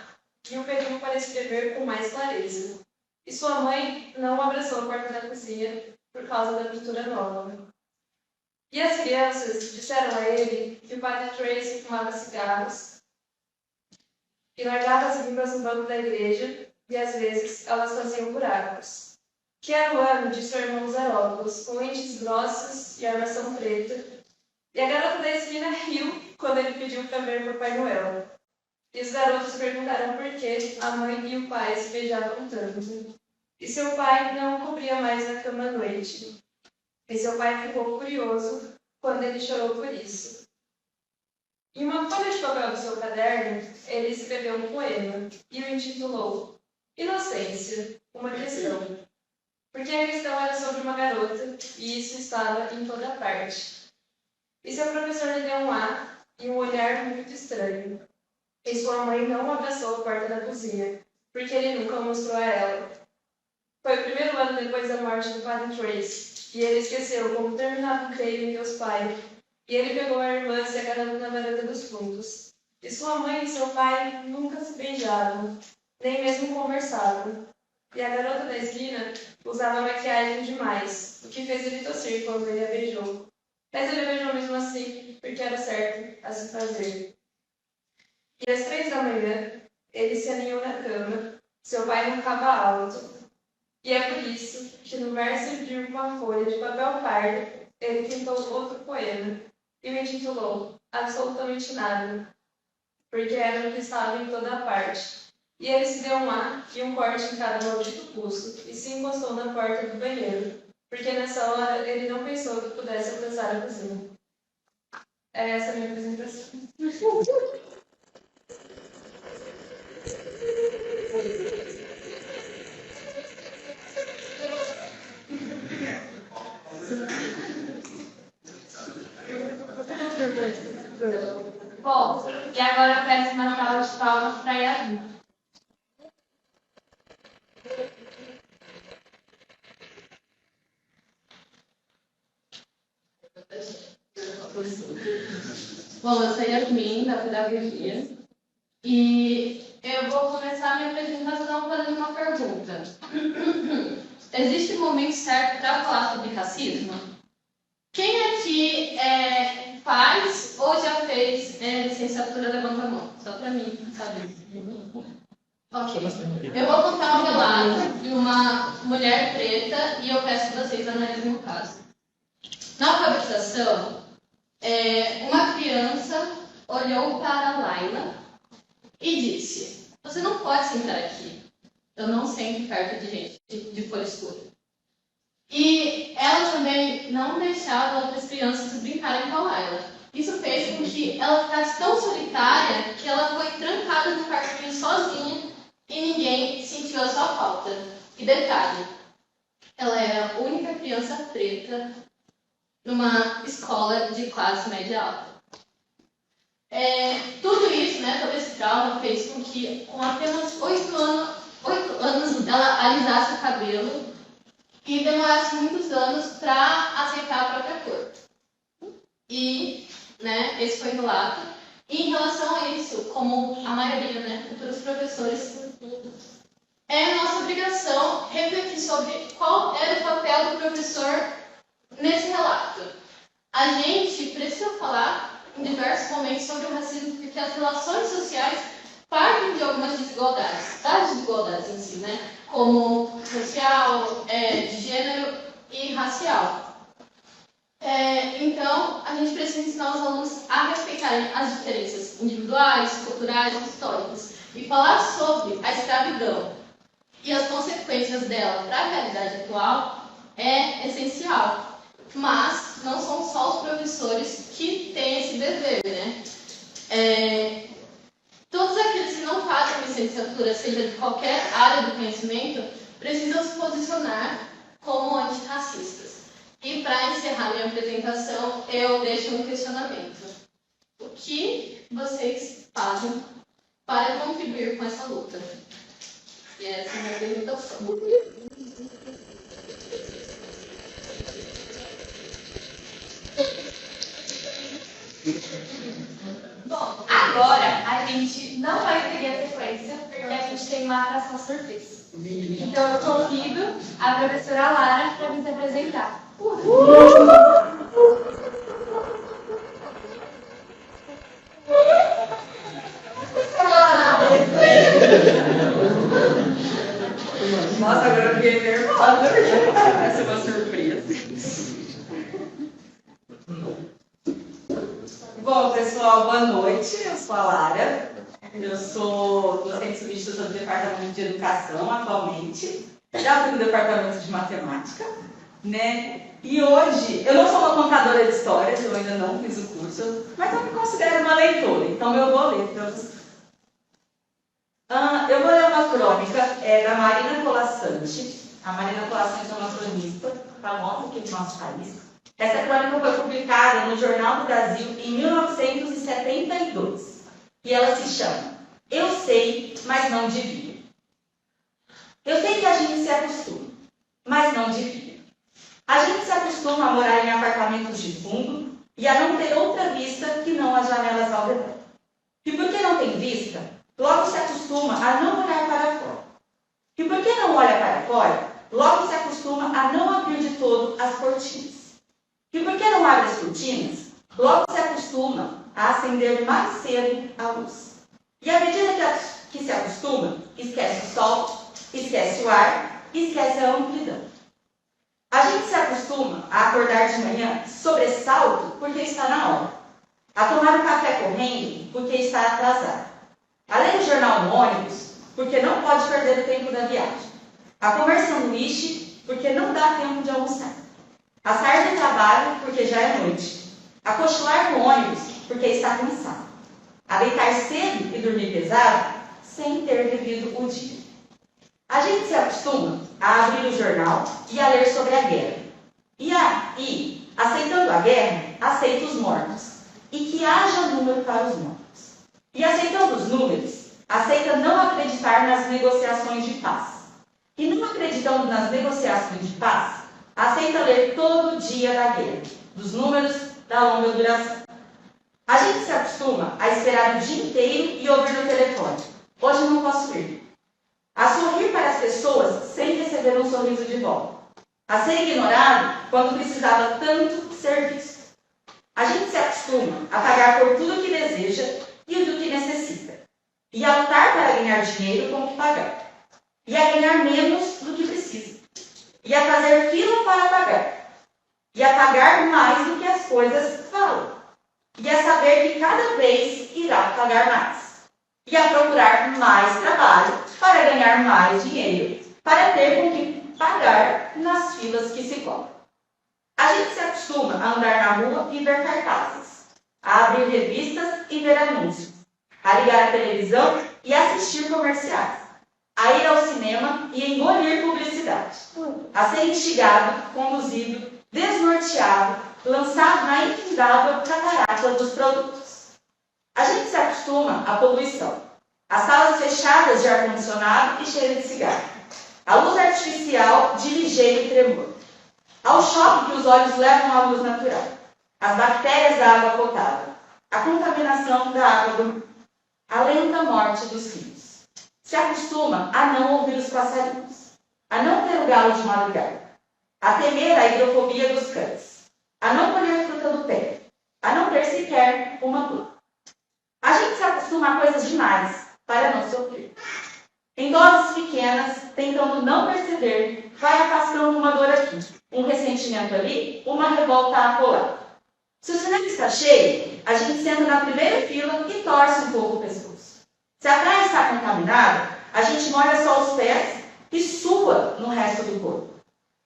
e o pediu para escrever com mais clareza. E sua mãe não o abraçou à porta da cozinha por causa da pintura nova. E as crianças disseram a ele que o padre Tracy fumava cigarros e largava as limpas no banco da igreja e às vezes elas faziam buracos. Que era o ano de seu irmão Zarópolis, com lentes grossas e armação preta. E a garota da esquina riu quando ele pediu para ver Papai Noel. E os garotos perguntaram por que a mãe e o pai se beijavam tanto. E seu pai não o cobria mais na cama à noite. E seu pai ficou curioso quando ele chorou por isso. Em uma folha de papel do seu caderno, ele escreveu um poema e o intitulou Inocência, uma questão. Porque a questão era sobre uma garota e isso estava em toda parte. E seu professor lhe deu um A e um olhar muito estranho. E sua mãe não o abraçou à porta da cozinha, porque ele nunca o mostrou a ela. Foi o primeiro ano depois da morte do padre Tracy, e ele esqueceu como terminava o creio em Deus Pai. E ele pegou a irmã se agarrando na varanda dos fundos. E sua mãe e seu pai nunca se beijavam, nem mesmo conversavam. E a garota da esquina usava maquiagem demais, o que fez ele tossir quando ele a beijou. Mas ele a beijou mesmo assim, porque era certo a se fazer. E às 3 da manhã, ele se aninhou na cama, seu pai roncava alto. E é por isso que no verso de uma folha de papel pardo, ele pintou outro poema, e o intitulou Absolutamente Nada, porque era o que estava em toda a parte. E ele se deu um A e um corte em cada maldito pulso e se encostou na porta do banheiro, porque nessa hora ele não pensou que pudesse alcançar a cozinha. É essa a minha apresentação. Bom, e agora eu peço uma salva de palmas para a Yasmin. Bom, eu sou Yasmin, da pedagogia, e eu vou começar a minha apresentação fazendo uma pergunta. Existe um momento certo para falar sobre racismo? Quem aqui faz ou já fez licenciatura? Levanta a mão, só para mim, sabe? Ok. Eu vou contar um relato de uma mulher preta e eu peço que vocês analisem o caso. Na alfabetização, uma criança olhou para a Laila e disse: "Você não pode sentar aqui. Eu não sento perto de gente de cor escura." E ela também não deixava outras crianças brincarem com a Laila. Isso fez com que ela ficasse tão solitária que ela foi trancada no quartinho sozinha e ninguém sentiu a sua falta. E detalhe, ela era a única criança preta numa escola de classe média alta. Tudo isso, né, todo esse trauma fez com que, com apenas 8 anos, ela alisasse o cabelo e demorasse muitos anos para aceitar a própria cor. E, né, esse foi o relato. E em relação a isso, como a maioria, né, futuros professores, é nossa obrigação refletir sobre qual era o papel do professor nesse relato. A gente precisa falar em diversos momentos sobre o racismo, porque as relações sociais partem de algumas desigualdades, das desigualdades em si, né? Como social, de gênero e racial. Então, a gente precisa ensinar os alunos a respeitarem as diferenças individuais, culturais, históricas e falar sobre a escravidão e as consequências dela para a realidade atual é essencial. Mas não são só os professores que têm esse dever, né? Todos aqueles que não fazem licenciatura, seja de qualquer área do conhecimento, precisam se posicionar como antirracistas. E para encerrar minha apresentação, eu deixo um questionamento. O que vocês fazem para contribuir com essa luta? E essa é a minha apresentação. Bom, agora a gente não vai seguir a sequência, porque a gente tem uma atração surpresa. Então eu convido a professora Lara para me apresentar. Nossa, agora eu fiquei nervosa. Essa é uma surpresa. Bom, pessoal, boa noite. Eu sou a Lara. Eu sou docente substituta do Departamento de Educação atualmente. Já fui no Departamento de Matemática, né? E hoje, eu não sou uma contadora de histórias, eu ainda não fiz o curso, mas eu me considero uma leitora, então eu vou ler para vocês. Eu vou ler uma crônica da Marina Colasanti. A Marina Colasanti é uma cronista famosa aqui do nosso país. Essa crônica foi publicada no Jornal do Brasil em 1972. E ela se chama Eu Sei, Mas Não Devia. Eu sei que a gente se acostuma, mas não devia. A gente se acostuma a morar em apartamentos de fundo e a não ter outra vista que não as janelas ao redor. E porque não tem vista, logo se acostuma a não olhar para fora. E porque não olha para fora, logo se acostuma a não abrir de todo as cortinas. E porque não abre as cortinas, logo se acostuma a acender mais cedo a luz. E à medida que se acostuma, esquece o sol, esquece o ar, esquece a amplidão. A gente se acostuma a acordar de manhã sobressalto porque está na hora, a tomar o café correndo porque está atrasado, a ler o jornal no ônibus porque não pode perder o tempo da viagem, a comer sanduíche porque não dá tempo de almoçar, a sair do trabalho porque já é noite, a cochilar no ônibus porque está cansado, a deitar cedo e dormir pesado sem ter vivido o dia. A gente se acostuma a abrir o jornal e a ler sobre a guerra. E aí, aceitando a guerra, aceita os mortos. E que haja número para os mortos. E aceitando os números, aceita não acreditar nas negociações de paz. E não acreditando nas negociações de paz, aceita ler todo dia da guerra, dos números da longa duração. A gente se acostuma a esperar o dia inteiro e ouvir no telefone. Hoje não posso ir. A sorrir para as pessoas sem receber um sorriso de volta. A ser ignorado quando precisava tanto ser visto. A gente se acostuma a pagar por tudo que deseja e do que necessita. E a lutar para ganhar dinheiro com o que pagar. E a ganhar menos do que precisa. E a fazer fila para pagar. E a pagar mais do que as coisas falam. E a saber que cada vez irá pagar mais. E a procurar mais trabalho para ganhar mais dinheiro, para ter com que pagar nas filas que se cobram. A gente se acostuma a andar na rua e ver cartazes, a abrir revistas e ver anúncios, a ligar a televisão e assistir comerciais, a ir ao cinema e engolir publicidade, a ser instigado, conduzido, desnorteado, lançado na infindável catarata dos produtos. A gente se acostuma à poluição, às salas fechadas de ar-condicionado e cheiro de cigarro, à luz artificial de ligeiro tremor, ao choque que os olhos levam à luz natural, às bactérias da água potável, à contaminação da água do mar, à lenta morte dos rios. Se acostuma a não ouvir os passarinhos, a não ter o galo de madrugada, a temer a hidrofobia dos cães, a não colher fruta do pé, a não ter sequer uma planta. A gente se acostuma a coisas demais para não sofrer. Em doses pequenas, tentando não perceber, vai afastando uma dor aqui, um ressentimento ali, uma revolta acolá. Se o cinema está cheio, a gente senta na primeira fila e torce um pouco o pescoço. Se a praia está contaminada, a gente molha só os pés e sua no resto do corpo.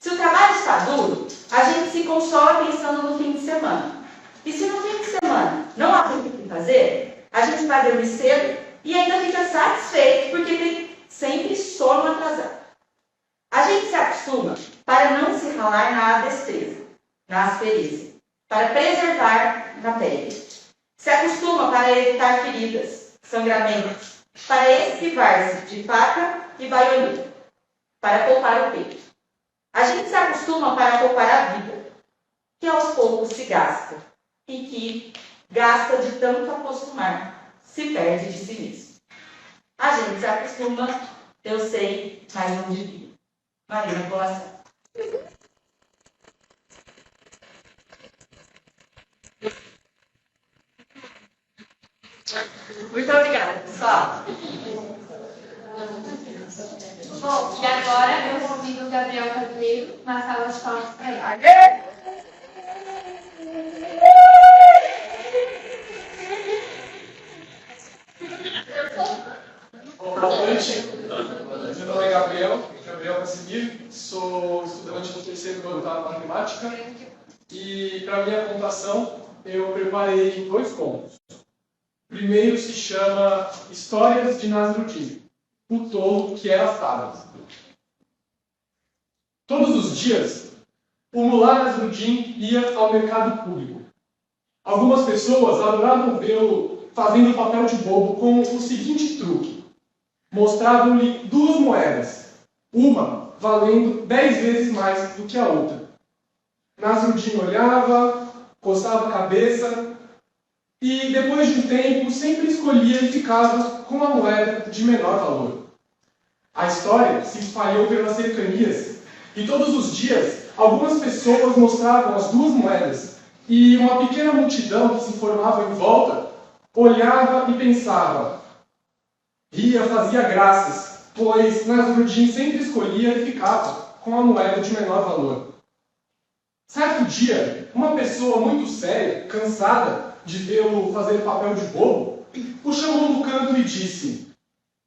Se o trabalho está duro, a gente se consola pensando no fim de semana. E se no fim de semana não há muito o que fazer, a gente vai dormir cedo e ainda fica satisfeito porque tem sempre sono atrasado. A gente se acostuma para não se ralar na destreza, na aspereza, para preservar na pele. Se acostuma para evitar feridas, sangramentos, para esquivar-se de faca e baioneta, para poupar o peito. A gente se acostuma para poupar a vida, que aos poucos se gasta, e que gasta de tanto acostumar, se perde de si mesmo. A gente se acostuma, eu sei, mas não devia. Marina Colação. Muito obrigada, pessoal. Bom, e agora eu convido o Gabriel Cadeiro na sala de palmas para ele. Boa noite, meu nome é Gabriel Casimiro, sou estudante do terceiro ano da matemática e para minha apontação eu preparei 2 contos. O primeiro se chama Histórias de Nasrudin, o tolo que era sábado. Todos os dias, o mulá Nasrudin ia ao mercado público. Algumas pessoas adoravam vê-lo fazendo papel de bobo com o seguinte truque. Mostravam-lhe 2 moedas, uma valendo 10 vezes mais do que a outra. Nasrudin olhava, coçava a cabeça e, depois de um tempo, sempre escolhia e ficava com a moeda de menor valor. A história se espalhou pelas cercanias e todos os dias algumas pessoas mostravam as 2 moedas e uma pequena multidão que se formava em volta olhava e pensava. Ria, fazia graças, pois Nasrudin sempre escolhia e ficava com a moeda de menor valor. Certo dia, uma pessoa muito séria, cansada de vê-lo fazer papel de bobo, o chamou no canto e disse: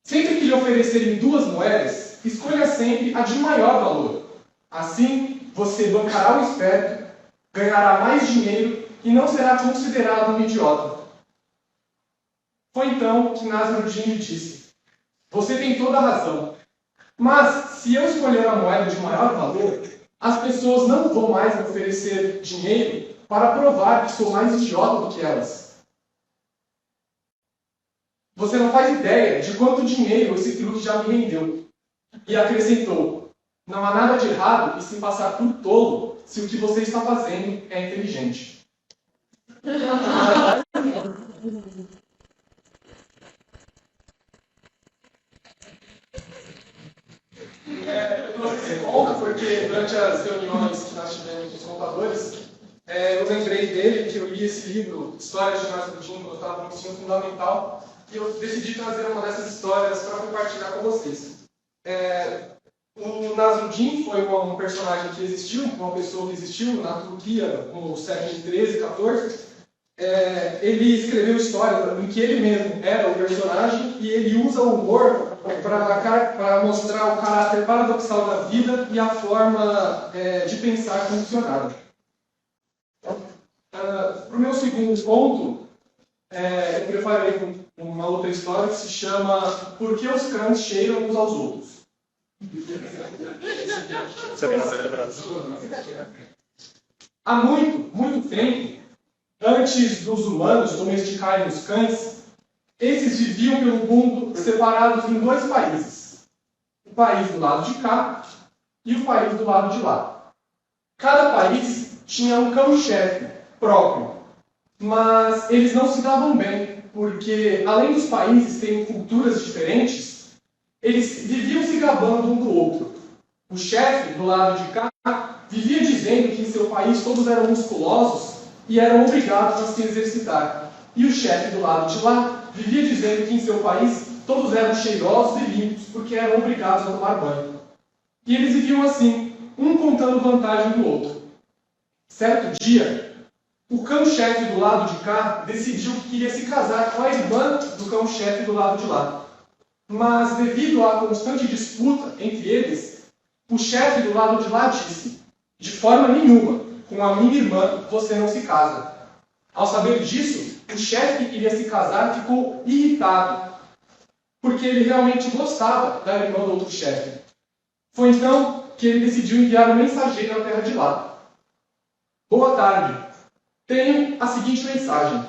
sempre que lhe oferecerem 2 moedas, escolha sempre a de maior valor. Assim, você bancará o esperto, ganhará mais dinheiro e não será considerado um idiota. Foi então que Nasrudin lhe disse: você tem toda a razão, mas se eu escolher a moeda de maior valor, as pessoas não vão mais me oferecer dinheiro para provar que sou mais idiota do que elas. Você não faz ideia de quanto dinheiro esse truque já me rendeu. E acrescentou: não há nada de errado em se passar por tolo se o que você está fazendo é inteligente. Eu trouxe esse conto porque durante as reuniões que nós tivemos com os contadores, eu lembrei dele, que eu li esse livro, Histórias de Nasrudin, quando eu estava no ensino fundamental, e eu decidi trazer uma dessas histórias para compartilhar com vocês. O Nasrudin foi um personagem que existiu, uma pessoa que existiu na Turquia no século XIII, XIV. Ele escreveu histórias em que ele mesmo era o personagem e ele usa o humor para mostrar o caráter paradoxal da vida e a forma de pensar condicionada. Para o meu segundo ponto, eu preparei uma outra história que se chama Por que os cães cheiram uns aos outros? Há muito tempo, antes dos humanos domesticarem os cães, Esses viviam pelo mundo separados em dois países. O país do lado de cá e o país do lado de lá. Cada país tinha um cão-chefe próprio, mas eles não se davam bem, porque além dos países terem culturas diferentes, eles viviam se gabando um do outro. O chefe do lado de cá vivia dizendo que em seu país todos eram musculosos e eram obrigados a se exercitar. E o chefe do lado de lá vivia dizendo que em seu país todos eram cheirosos e limpos porque eram obrigados a tomar banho. E eles viviam assim, um contando vantagem do outro. Certo dia, o cão-chefe do lado de cá decidiu que queria se casar com a irmã do cão-chefe do lado de lá. Mas, devido à constante disputa entre eles, o chefe do lado de lá disse: de forma nenhuma, com a minha irmã você não se casa. Ao saber disso, o chefe que queria se casar ficou irritado, porque ele realmente gostava da irmã do outro chefe. Foi então que ele decidiu enviar um mensageiro à terra de lá. Boa tarde. Tenho a seguinte mensagem.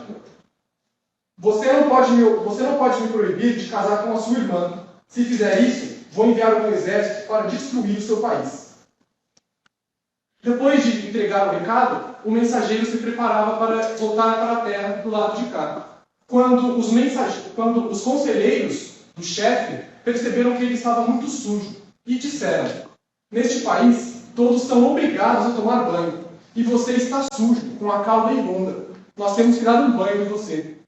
Você não pode me proibir de casar com a sua irmã. Se fizer isso, vou enviar o meu exército para destruir o seu país. Depois de entregar o recado, o mensageiro se preparava para voltar para a terra do lado de cá. Quando os conselheiros do chefe perceberam que ele estava muito sujo e disseram: neste país, todos são obrigados a tomar banho. E você está sujo, com a cauda imunda. Nós temos que dar um banho em você.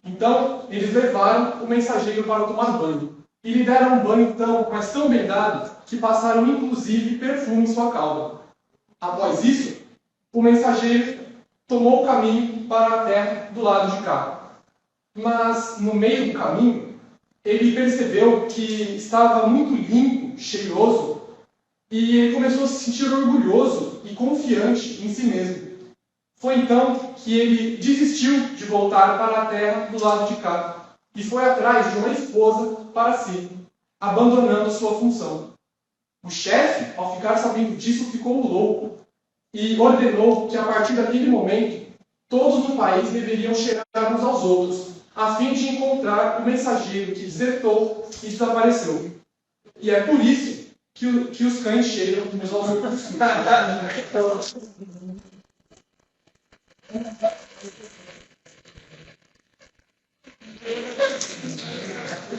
Então, eles levaram o mensageiro para tomar banho. E lhe deram um banho mas tão bem dado, que passaram inclusive perfume em sua cauda. Após isso, o mensageiro tomou o caminho para a terra do lado de cá. Mas, no meio do caminho, ele percebeu que estava muito limpo, cheiroso, e ele começou a se sentir orgulhoso e confiante em si mesmo. Foi então que ele desistiu de voltar para a terra do lado de cá e foi atrás de uma esposa para si, abandonando sua função. O chefe, ao ficar sabendo disso, ficou louco e ordenou que, a partir daquele momento, todos no país deveriam cheirar uns aos outros, a fim de encontrar o mensageiro que desertou e desapareceu. E é por isso que os cães cheiram uns aos outros.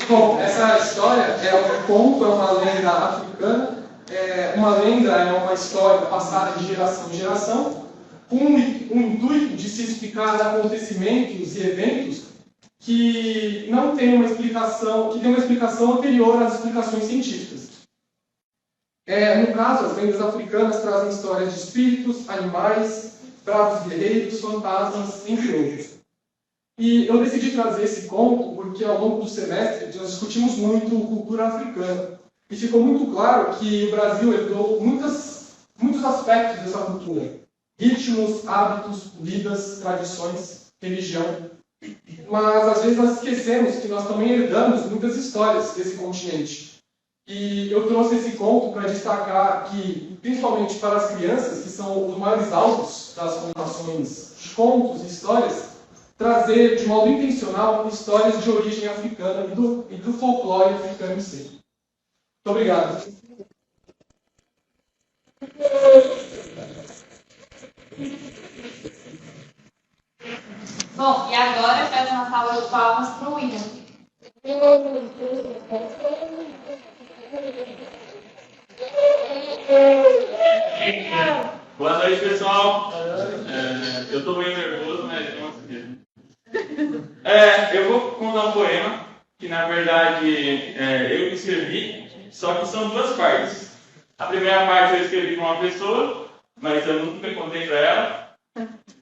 Bom, essa história é um conto, é uma lenda africana. Uma lenda é uma história passada de geração em geração, com o intuito de se explicar acontecimentos e eventos que não têm uma explicação, que tem uma explicação anterior às explicações científicas. No caso, as lendas africanas trazem histórias de espíritos, animais, bravos guerreiros, fantasmas, entre outros. E eu decidi trazer esse conto porque, ao longo do semestre, nós discutimos muito cultura africana. E ficou muito claro que o Brasil herdou muitos aspectos dessa cultura. Ritmos, hábitos, vidas, tradições, religião. Mas, às vezes, nós esquecemos que nós também herdamos muitas histórias desse continente. E eu trouxe esse conto para destacar que, principalmente para as crianças, que são os maiores alvos das contações de contos e histórias, trazer de modo intencional histórias de origem africana e do folclore africano em si. Muito obrigado. Bom, e agora eu quero uma salva de palmas para o William. Boa noite, pessoal. Eu estou bem nervoso, mas não sei. Eu vou contar um poema que, na verdade, eu escrevi, só que são duas partes. A primeira parte eu escrevi para uma pessoa, mas eu nunca contei para ela.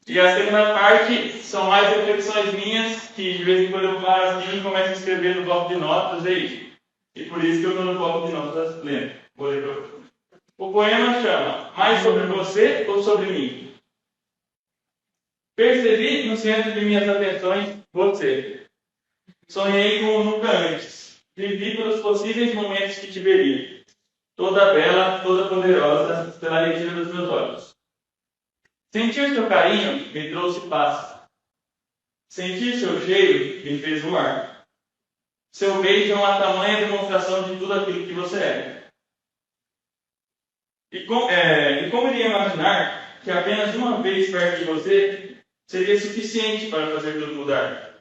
E a segunda parte são mais reflexões minhas, que de vez em quando eu paro assim e começo a escrever no bloco de notas aí. E por isso que eu estou no bloco de notas lendo. Vou ler para você. O poema chama Mais sobre você ou sobre mim? Percebi no centro de minhas atenções você. Sonhei como nunca antes. Vivi pelos possíveis momentos que te veria. Toda bela, toda poderosa, pela retina dos meus olhos. Sentir seu carinho me trouxe paz. Sentir seu cheiro me fez voar. seu beijo é uma tamanha demonstração de tudo aquilo que você é. E como iria imaginar que apenas uma vez perto de você seria suficiente para fazer tudo mudar?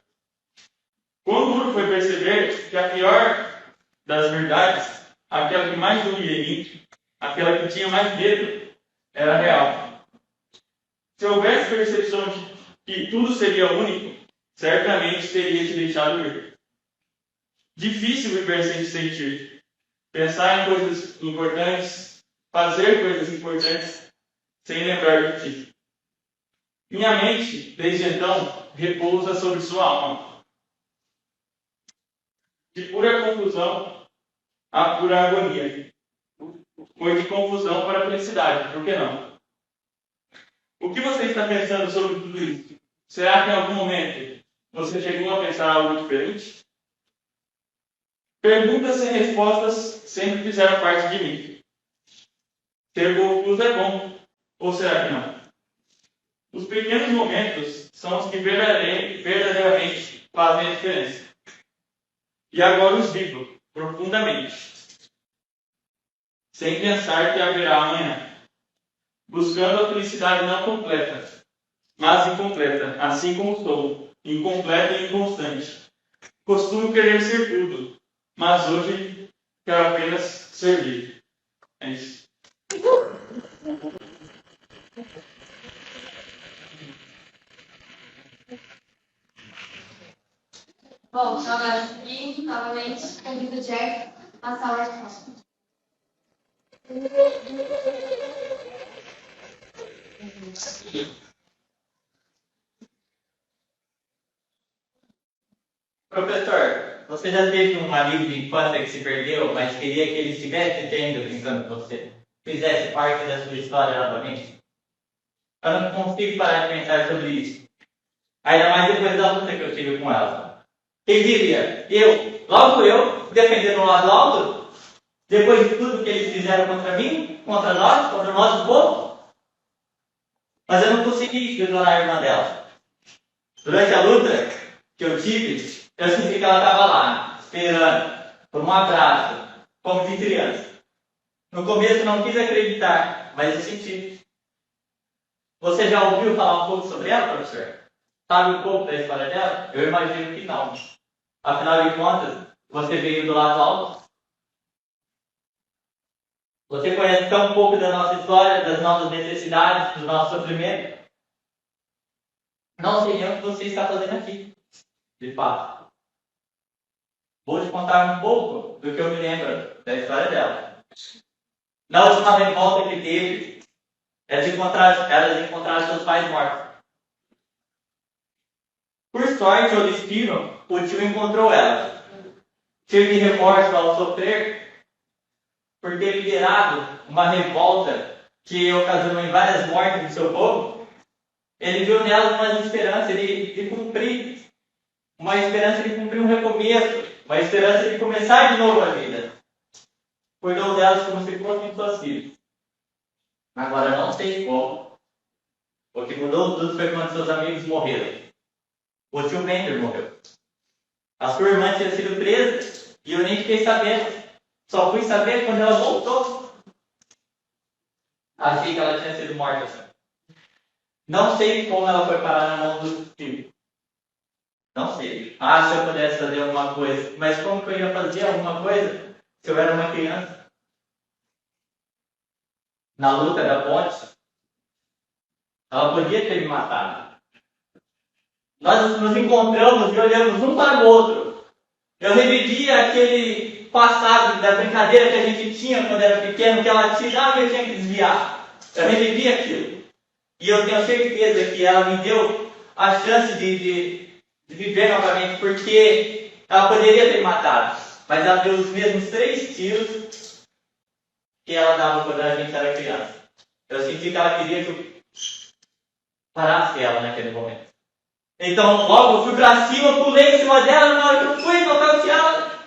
Quão duro foi perceber que a pior das verdades, aquela que mais doía em mim, aquela que tinha mais medo, era real. Se houvesse percepção de que tudo seria único, certamente teria te deixado ir. Difícil viver sem te sentir. Pensar em coisas importantes, fazer coisas importantes, sem lembrar de ti. Minha mente, desde então, repousa sobre sua alma. De pura confusão a pura agonia. Foi de confusão para a felicidade, por que não? O que você está pensando sobre tudo isso? Será que em algum momento você chegou a pensar algo diferente? Perguntas sem respostas sempre fizeram parte de mim. Ser confuso é bom, ou será que não? Os pequenos momentos são os que verdadeiramente fazem a diferença. E agora os vivo profundamente, sem pensar que haverá amanhã, buscando a felicidade não completa, mas incompleta, assim como sou, incompleta e inconstante. Costumo querer ser tudo, mas hoje quero apenas servir. É isso. Bom, então agora aqui, novamente, convido o Jack a passar o arcão. Professor, você já teve um amigo de infância que se perdeu, mas queria que ele estivesse tendo brincando com você? Fizesse parte da sua história novamente? Eu não consigo parar de pensar sobre isso. Ainda mais depois da luta que eu tive com ela. Quem diria? Logo eu, defendendo o lado alto, depois de tudo que eles fizeram contra mim, contra o nosso povo? Mas eu não consegui ignorar a irmã dela. Durante a luta que eu tive, eu senti que ela estava lá, esperando por um abraço, como de criança. No começo eu não quis acreditar, mas eu senti. Você já ouviu falar um pouco sobre ela, professor? Sabe um pouco da história dela? Eu imagino que não. Afinal de contas, você veio do lado alto. Você conhece tão pouco da nossa história, das nossas necessidades, do nosso sofrimento. Não sei nem o que você está fazendo aqui, de fato. Vou te contar um pouco do que eu me lembro da história dela. Na última revolta que teve, elas encontraram seus pais mortos. Por sorte ou destino, o tio encontrou ela. Tive remorso ao sofrer por ter liderado uma revolta que ocasionou em várias mortes do seu povo. Ele viu nela uma esperança de cumprir, uma esperança de cumprir um recomeço, uma esperança de começar de novo a vida. Cuidou delas como se fossem suas filhas. Agora não sei como. O que mudou tudo foi quando seus amigos morreram. O tio Bender morreu. A sua irmã tinha sido presa e eu nem fiquei sabendo. Só fui saber quando ela voltou. Achei que ela tinha sido morta. Não sei como ela foi parar na mão do tio. Não sei. Se eu pudesse fazer alguma coisa. Mas como que eu ia fazer alguma coisa se eu era uma criança? Na luta da ponte, ela podia ter me matado. Nós nos encontramos e olhamos um para o outro. Eu revivi aquele passado da brincadeira que a gente tinha quando era pequeno, que ela tirava e eu tinha que desviar. Eu revivi aquilo. E eu tenho certeza que ela me deu a chance de viver novamente, porque ela poderia ter me matado. Mas ela deu os mesmos 3 tiros que ela dava quando a gente era criança. Eu senti que ela queria que eu parasse ela naquele momento. Então, logo eu fui pra cima, pulei em cima dela, na hora que eu fui nocauteá-la,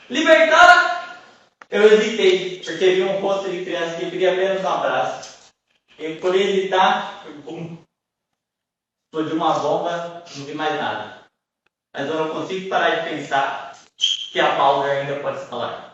libertar, eu hesitei, porque vi um rosto de criança que queria apenas um abraço. E por hesitar, explodiu uma bomba, não vi mais nada. Mas eu não consigo parar de pensar que a Bowser ainda pode escalar.